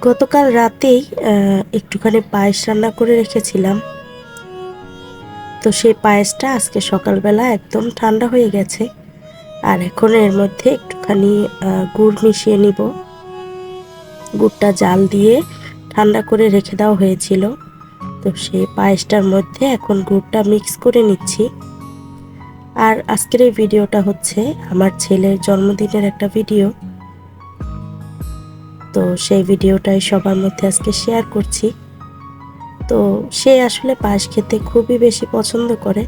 গতকাল রাতেই একটুখানি পায়েস রান্না করে রেখেছিলাম। তো সেই পায়েসটা আজকে সকালবেলা একদম ঠান্ডা হয়ে গেছে। আর এখন এর মধ্যে একটুখানি গুড় মিশিয়ে নিব। গুড়টা জাল দিয়ে ঠান্ডা করে রেখে দেওয়া হয়েছিল। তো সেই পায়েসটার মধ্যে এখন গুড়টা মিক্স করে নিচ্ছি। আর আজকের এই ভিডিওটা হচ্ছে আমার ছেলের জন্মদিনের একটা ভিডিও। তো সেই ভিডিওটাই সবার মধ্যে আজকে শেয়ার করছি। তো সে আসলে পায়েস খেতে খুবই বেশি পছন্দ করে।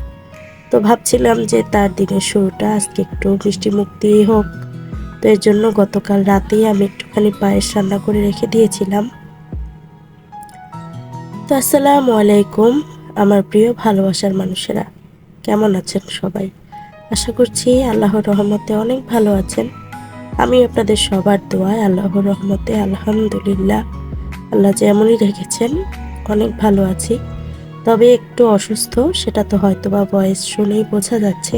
তো ভাবছিলাম যে তার দিনের শুরুটা আজকে একটু মিষ্টি মুখ দিয়ে হোক। তো এর জন্য গতকাল রাতেই আমি একটুখানি পায়েস রান্না করে রেখে দিয়েছিলাম। তো আসসালামু আলাইকুম আমার প্রিয় ভালোবাসার মানুষেরা, কেমন আছেন সবাই? আশা করছি আল্লাহর রহমতে অনেক ভালো আছেন। আমি আপনাদের সবার দোয়ায় আল্লাহর রহমতে আলহামদুলিল্লাহ, আল্লাহ যেমনই রেখেছেন অনেক ভালো আছি। তবে একটু অসুস্থ, সেটা তো হয়তোবা ভয়েস শুনেই বোঝা যাচ্ছে।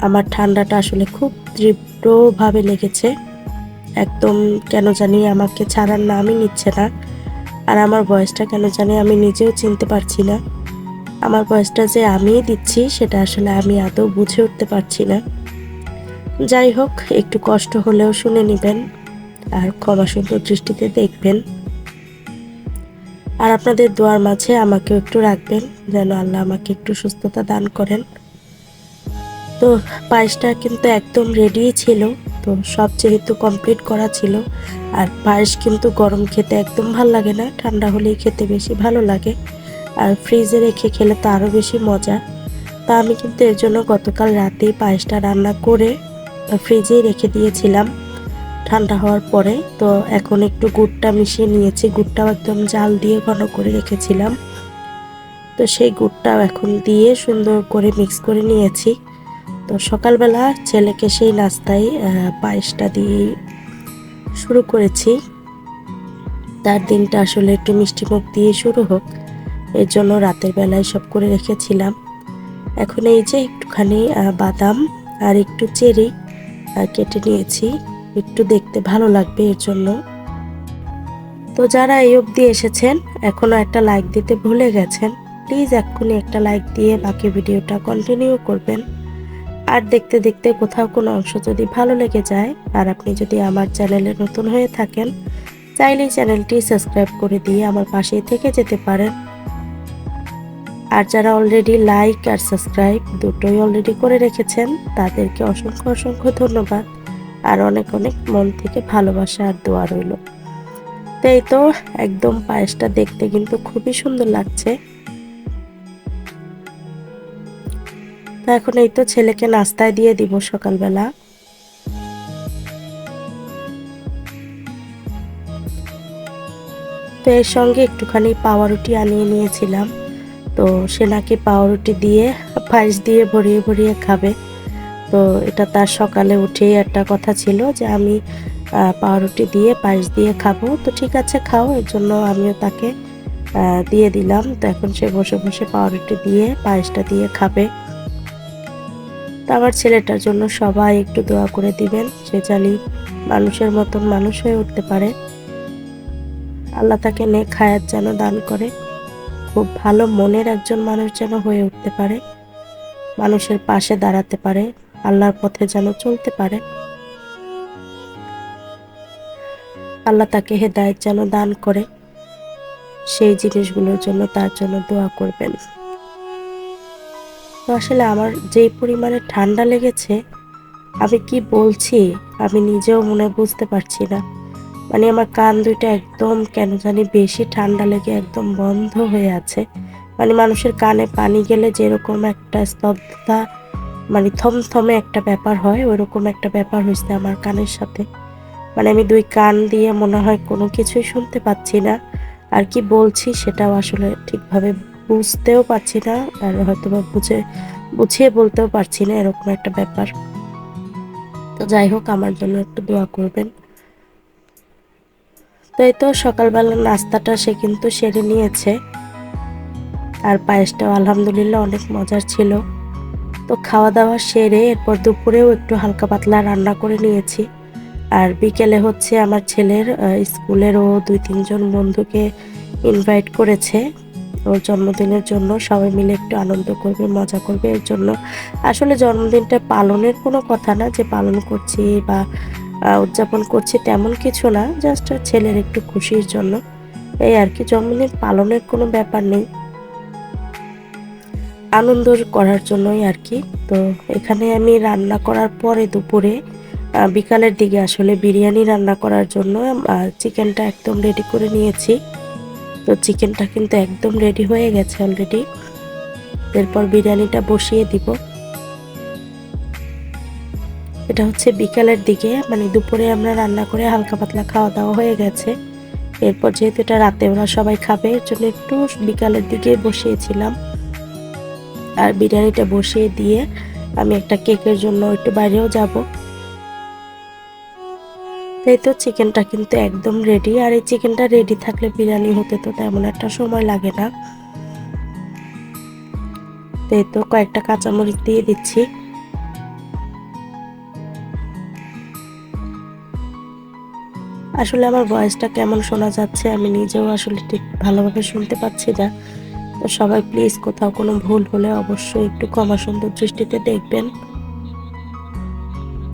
আমার ঠান্ডাটা আসলে খুব তীব্রভাবে লেগেছে। একদম কেন জানি আমাকে ছাড়ার নামই নিচ্ছে না। আর আমার ভয়েসটা কেন জানি আমি নিজেও চিনতে পারছি না। আমার ভয়েসটা যে আমিই দিচ্ছি সেটা আসলে আমি আদৌ বুঝে উঠতে পারছি না। যাই হোক, একটু কষ্ট হলেও শুনে নেবেন আর ক্ষমা সুন্দর দৃষ্টিতে দেখবেন। আর আপনাদের দোয়ার মাঝে আমাকেও একটু রাখবেন, যেন আল্লাহ আমাকে একটু সুস্থতা দান করেন। তো পায়েসটা কিন্তু একদম রেডি ছিল। তো সব যেহেতু কমপ্লিট করা ছিল, আর পায়েস কিন্তু গরম খেতে একদম ভালো লাগে না, ঠান্ডা হলেই খেতে বেশি ভালো লাগে। আর ফ্রিজে রেখে খেলে তো আরও বেশি মজা। তা আমি কিন্তু এর জন্য গতকাল রাতেই পায়েসটা রান্না করে ফ্রিজেই রেখে দিয়েছিলাম ঠান্ডা হওয়ার পরে। তো এখন একটু গুড়টা মিশিয়ে নিয়েছি। গুড়টাও একদম জাল দিয়ে ঘন করে রেখেছিলাম। তো সেই গুড়টাও এখন দিয়ে সুন্দর করে মিক্স করে নিয়েছি। তো সকালবেলা ছেলেকে সেই নাস্তায় পায়েসটা দিয়ে শুরু করেছি। তার দিনটা আসলে একটু মিষ্টিমুখ দিয়ে শুরু হোক, এর জন্য রাতের বেলায় সব করে রেখেছিলাম। এখন এই যে একটুখানি বাদাম আর একটু চেরি কেটে নিয়েছি, একটু দেখতে ভালো লাগবে এর জন্য। তো যারা এই অবধি এসেছেন এখনো একটা লাইক দিতে ভুলে গেছেন, প্লিজ এক্ষুনি একটা লাইক দিয়ে বাকি ভিডিওটা কন্টিনিউ করবেন। আর দেখতে দেখতে কোথাও কোনো অংশ যদি ভালো লেগে যায়, আর আপনি যদি আমার চ্যানেলে নতুন হয়ে থাকেন, চাইলেই চ্যানেলটি সাবস্ক্রাইব করে দিয়ে আমার পাশেই থেকে যেতে পারেন। আর যারা অলরেডি লাইক আর সাবস্ক্রাইব দুটোই অলরেডি করে রেখেছেন, তাদেরকে অসংখ্য অসংখ্য ধন্যবাদ। আর অনেক অনেক মন থেকে ভালোবাসা আর দোয়া রইল। তো এই তো একদম পায়েসটা দেখতে কিন্তু খুবই সুন্দর লাগছে। তো এখন এই তো ছেলেকে নাস্তায় দিয়ে দিব সকালবেলা। তো এর সঙ্গে একটুখানি পাউরুটি আনিয়ে নিয়েছিলাম। তো সে নাকি পাউরুটি দিয়ে পায়েস দিয়ে ভরিয়ে ভরিয়ে খাবে। তো এটা তার সকালে উঠেই একটা কথা ছিল যে আমি পাউরুটি দিয়ে পায়েস দিয়ে খাবো। তো ঠিক আছে খাও, এর জন্য আমিও তাকে দিয়ে দিলাম। তো এখন সে বসে বসে পাউরুটি দিয়ে পায়েসটা দিয়ে খাবে। তো আমার ছেলেটার জন্য সবাই একটু দোয়া করে দিবেন, সে জানি মানুষের মতন মানুষ হয়ে উঠতে পারে। আল্লাহ তাকে নেক হায়াত যেন দান করে, খুব ভালো মনের একজন মানুষ যেন হয়ে উঠতে পারে, মানুষের পাশে দাঁড়াতে পারে, আল্লাহর পথে যেন চলতে পারে। আল্লাহ তাকে হেদায়েত যেন দান করে, সেই জিনিসগুলোর জন্য তার জন্য দোয়া করবেন। তো আসলে আমার যেই পরিমাণে ঠান্ডা লেগেছে, আমি কি বলছি আমি নিজেও মনে বুঝতে পারছি না। মানে আমার কান দুইটা একদম কেন জানি বেশি ঠান্ডা লেগে একদম বন্ধ হয়ে আছে। মানে মানুষের কানে পানি গেলে যেরকম একটা স্তব্ধতা, মানে থমথমে একটা ব্যাপার হয়, ওইরকম একটা ব্যাপার হয়েছে আমার কানের সাথে। মানে আমি দুই কান দিয়ে মনে হয় কোনো কিছুই শুনতে পাচ্ছি না। আর কি বলছি সেটাও আসলে ঠিকভাবে বুঝতেও পারছি না, আর হয়তোবা বুঝিয়ে বলতেও পারছি না, এরকম একটা ব্যাপার। তো যাই হোক, আমার জন্য একটু দোয়া করবেন। তো এই তো সকালবেলার নাস্তাটা সে কিন্তু সেরে নিয়েছে। আর পায়েসটাও আলহামদুলিল্লাহ অনেক মজার ছিল। তো খাওয়া দাওয়া সেরে এরপর দুপুরেও একটু হালকা পাতলা রান্না করে নিয়েছি। আর বিকেলে হচ্ছে আমার ছেলের স্কুলেরও 2-3 জন বন্ধুকে ইনভাইট করেছে ওর জন্মদিনের জন্য। সবাই মিলে একটু আনন্দ করবে, মজা করবে। এর জন্য আসলে জন্মদিনটা পালনের কোনো কথা না যে পালন করছি বা উদযাপন করছি তেমন কিছু না, জাস্ট ছেলের একটু খুশির জন্য এই আর কি। জন্মদিন পালনের কোনো ব্যাপার নেই, আনন্দ করার জন্যই আর কি। তো এখানে আমি রান্না করার পরে দুপুরে বিকালের দিকে আসলে বিরিয়ানি রান্না করার জন্য চিকেনটা একদম রেডি করে নিয়েছি। তো চিকেনটা কিন্তু একদম রেডি হয়ে গেছে অলরেডি। এরপর বিরিয়ানিটা বসিয়ে দিব। এটা হচ্ছে বিকালের দিকে, মানে দুপুরে আমরা রান্না করে হালকা পাতলা খাওয়া দাওয়া হয়ে গেছে। এরপর যেহেতু এটা রাতে ওরা সবাই খাবে, এর জন্য একটু বিকালের দিকে বসিয়েছিলাম। আর বিরিয়ানিটা বসিয়ে দিয়ে আমি একটা কেকের জন্য একটু বাইরেও যাব। এই তো চিকেনটা কিন্তু একদম রেডি। আর এই চিকেনটা রেডি থাকলে বিরিয়ানি হতে তো তেমন একটা সময় লাগে না। এই তো কয়েকটা কাঁচামরিচ দিয়ে দিচ্ছি। আসলে আমার ভয়েসটা কেমন শোনা যাচ্ছে আমি নিজেও আসলে ঠিক ভালোভাবে শুনতে পাচ্ছি না। তো সবাই প্লিজ কোথাও কোনো ভুল হলে অবশ্যই একটু ক্ষমা সুন্দর দৃষ্টিতে দেখবেন।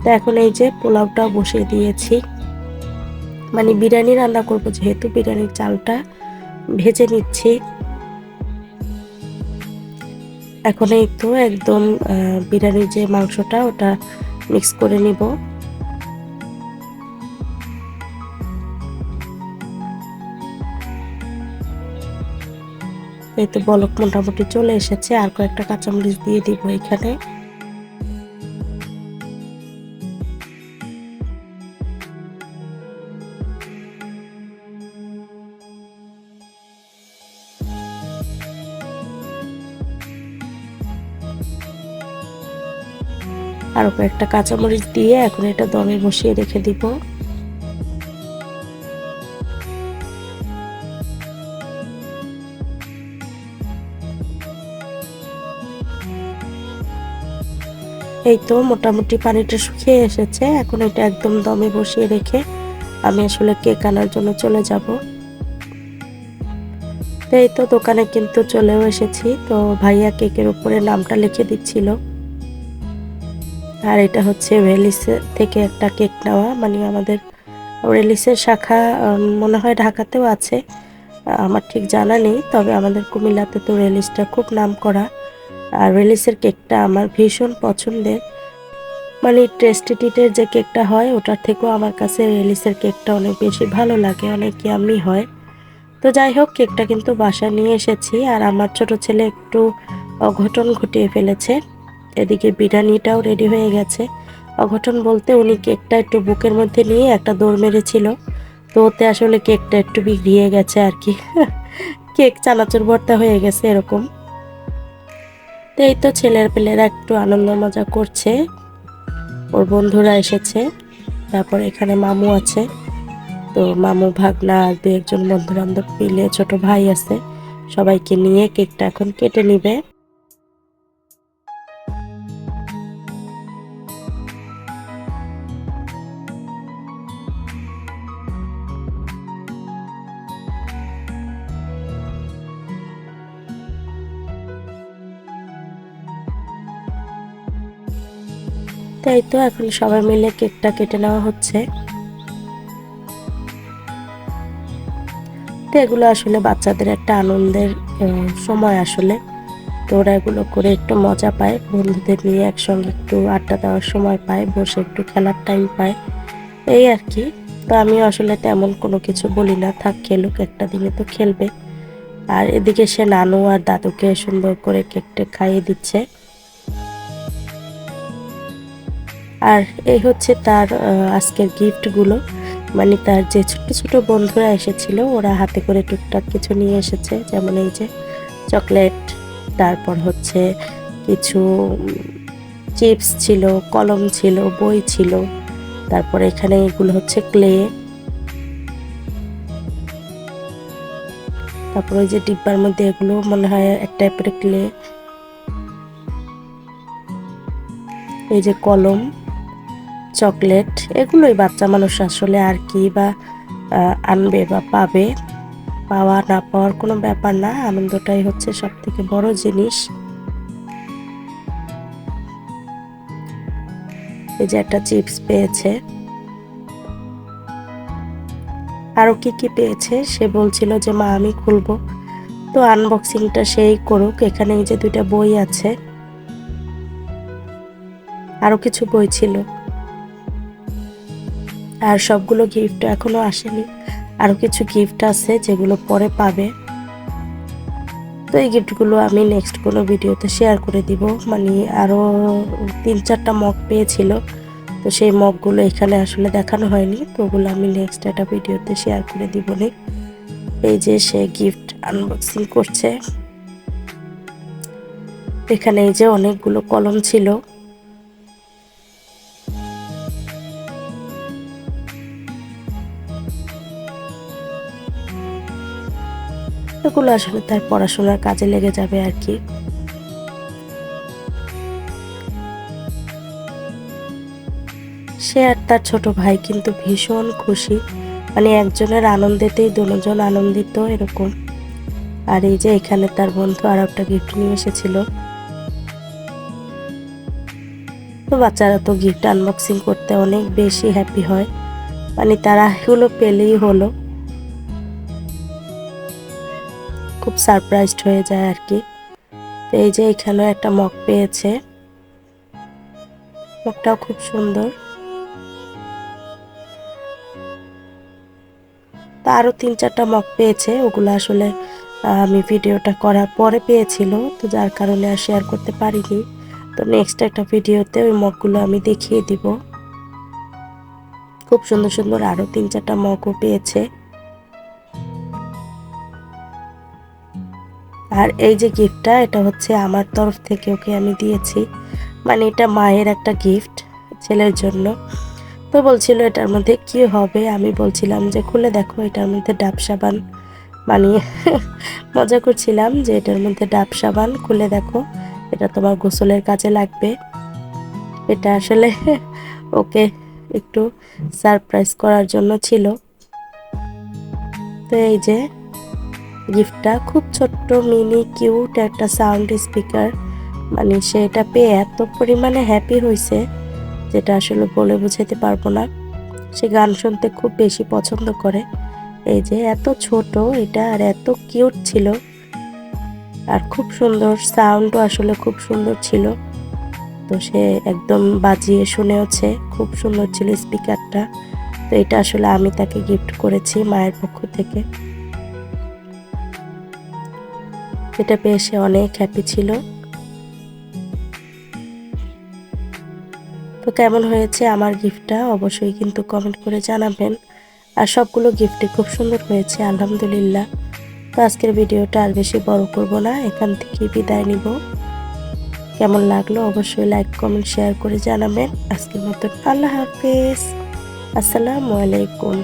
তো এখন এই যে পোলাওটা বসিয়ে দিয়েছি, মানে বিরিয়ানি রান্না করব যেহেতু বিরিয়ানির চালটা ভেজে নিচ্ছি। এখন এই তো একদম বিরিয়ানির যে মাংসটা ওটা মিক্স করে নিব। এই তো বলক মোটামুটি চলে এসেছে। আর কয়েকটা কাঁচামরিচ দিয়ে দিব এখানে। আরো কয়েকটা কাঁচামরিচ দিয়ে এখন এটা দমে বসিয়ে রেখে দিব। এই তো মোটামুটি পানিটা শুকিয়ে এসেছে। এখন এটা একদম দমে বসিয়ে রেখে আমি আসলে কেক আনার জন্য চলে যাব। তো এই তো দোকানে কিন্তু চলেও এসেছি। তো ভাইয়া কেকের উপরে নামটা লিখে দিচ্ছিল। আর এটা হচ্ছে রেলিস থেকে একটা কেক নেওয়া, মানে আমাদের রেলিসের শাখা মনে হয় ঢাকাতেও আছে, আমার ঠিক জানা নেই। তবে আমাদের কুমিল্লাতে তো রেলিসটা খুব নাম করা। আর রেলিসের কেকটা আমার ভীষণ পছন্দের, মানে টেস্টিটিটের যে কেকটা হয় ওটার থেকেও আমার কাছে রেলিসের কেকটা অনেক বেশি ভালো লাগে, অনেক ইয়াম্মি হয়। তো যাই হোক, কেকটা কিন্তু বাসায় নিয়ে এসেছি। আর আমার ছোট ছেলে একটু অঘটন ঘটিয়ে ফেলেছে। এদিকে বিরিয়ানিটাও রেডি হয়ে গেছে। অঘটন বলতে উনি কেকটা একটু বুকের মধ্যে নিয়ে একটা দৌড় মেরেছিল। তো ওতে আসলে কেকটা একটু বিগড়িয়ে গেছে আর কি। কেক চানাচুর ভর্তা হয়ে গেছে এরকম। তো এই তো ছেলের পেলেরা একটু আনন্দ মজা করছে, ওর বন্ধুরা এসেছে। তারপর এখানে মামু আছে, তো মামু ভাগনা আর 2-1 জন বন্ধু বান্ধব মিলে, ছোট ভাই আছে, সবাইকে নিয়ে কেকটা এখন কেটে নিবে। তাই তো এখন সবাই মিলে কেকটা কেটে নেওয়া হচ্ছে। তো এগুলো আসলে বাচ্চাদের একটা আনন্দের সময় আসলে। তো ওরা এগুলো করে একটু মজা পায়, বন্ধুদের নিয়ে একসঙ্গে একটু আড্ডা দেওয়ার সময় পায়, বসে একটু খেলার টাইম পায়, এই আর কি। তো আমিও আসলে তেমন কোনো কিছু বলি না, থাক খেলুক, একটা দিনে তো খেলবে। আর এদিকে সে নানু আর দাদুকে সুন্দর করে কেকটা খাইয়ে দিচ্ছে। আর এই হচ্ছে তার আজকের গিফটগুলো, মানে তার যে ছোট ছোট বন্ধুরা এসেছিল ওরা হাতে করে টুকটাক কিছু নিয়ে এসেছে, যেমন এই যে চকলেট, তারপর হচ্ছে কিছু চিপস ছিল, কলম ছিল, বই ছিল। তারপরে এখানে এগুলো হচ্ছে ক্লে। তারপর ওই যে ডিব্বার মধ্যে এগুলো মনে হয় এক টাইপের ক্লে। এই যে কলম, চকলেট, এগুলোই বাচ্চা মানুষ আসলে আর কি বা আনবে বা পাবে। পাওয়া না পাওয়ার কোনো ব্যাপার না, আনন্দটাই হচ্ছে সব থেকে বড় জিনিস। এই যে একটা চিপস পেয়েছে, আরো কি কি পেয়েছে সে বলছিল যে মা আমি খুলবো, তো আনবক্সিংটা সেই করুক। এখানে এই যে 2টা বই আছে, আরো কিছু বই ছিল, আর সবগুলো গিফট এখনো আসেনি, আরো কিছু গিফট আছে যেগুলো পরে পাবে। তো এই গিফটগুলো আমি নেক্সট কোনো ভিডিওতে শেয়ার করে দিব। মানে আরো 3-4টা মগ পেয়েছিল, তো সেই মগগুলো এখানে আসলে দেখানো হয়নি, তো ওগুলো আমি নেক্সট একটা ভিডিওতে শেয়ার করে দিব। এই যে সে গিফট আনবক্সিং করছে। এখানে এই যে অনেকগুলো কলম ছিল, এগুলো আসলে তার পড়াশোনার কাজে লেগে যাবে আর কি। সে আর তার ছোট ভাই কিন্তু ভীষণ খুশি, মানে একজনের আনন্দেতেই দুজন আনন্দিত এরকম। আর এই যে এখানে তার বন্ধু আর একটা গিফট নিয়ে এসেছিল। তো বাচ্চারা তো গিফট আনবক্সিং করতে অনেক বেশি হ্যাপি হয়, মানে তারা এগুলো পেলেই হলো, খুব সারপ্রাইজড হয়ে যায় আর কি। তো এই যে এখানে একটা মগ পেয়েছে, মগটাও খুব সুন্দর। তো আরো 3-4টা মগ পেয়েছে, ওগুলো আসলে আমি ভিডিওটা করার পরে পেয়েছিল, তো যার কারণে আর শেয়ার করতে পারিনি। তো নেক্সট একটা ভিডিওতে ওই মগগুলো আমি দেখিয়ে দিব। খুব সুন্দর সুন্দর আরো 3-4টা মগও পেয়েছে। আর এই যে গিফটটা, এটা হচ্ছে আমার তরফ থেকে ওকে আমি দিয়েছি, মানে এটা মায়ের একটা গিফট ছেলের জন্য। তো বলছিল এটার মধ্যে কি হবে, আমি বলছিলাম যে খুলে দেখো, এটার মধ্যে ডাব সাবান, মানে মজা করছিলাম যে এটার মধ্যে ডাব সাবান, খুলে দেখো এটা তোমার গোসলের কাজে লাগবে। এটা আসলে ওকে একটু সারপ্রাইজ করার জন্য ছিল। তো এই যে গিফটটা খুব ছোট্ট মিনি কিউট একটা সাউন্ড স্পিকার, মানে সে এটা পেয়ে এত পরিমাণে হ্যাপি হয়েছে যেটা আসলে বলে বোঝাতে পারবো না। সে গান শুনতে খুব বেশি পছন্দ করে। এই যে এত ছোট এটা, আর এত কিউট ছিল, আর খুব সুন্দর সাউন্ডও আসলে খুব সুন্দর ছিল। তো সে একদম বাজিয়ে শুনেওছে, খুব সুন্দর ছিল স্পিকারটা। তো এটা আসলে আমি তাকে গিফট করেছি মায়ের পক্ষ থেকে। এটা পেয়ে সে অনেক হ্যাপি ছিল। তো কেমন হয়েছে আমার গিফটটা অবশ্যই কিন্তু কমেন্ট করে জানাবেন। আর সবগুলো গিফটই খুব সুন্দর হয়েছে আলহামদুলিল্লাহ। তো আজকের ভিডিওটা আর বেশি বড় করব না, এখান থেকে বিদায় নিব। কেমন লাগলো অবশ্যই লাইক কমেন্ট শেয়ার করে জানাবেন। আজকের মতো আল্লাহ হাফেজ, আসসালামু আলাইকুম।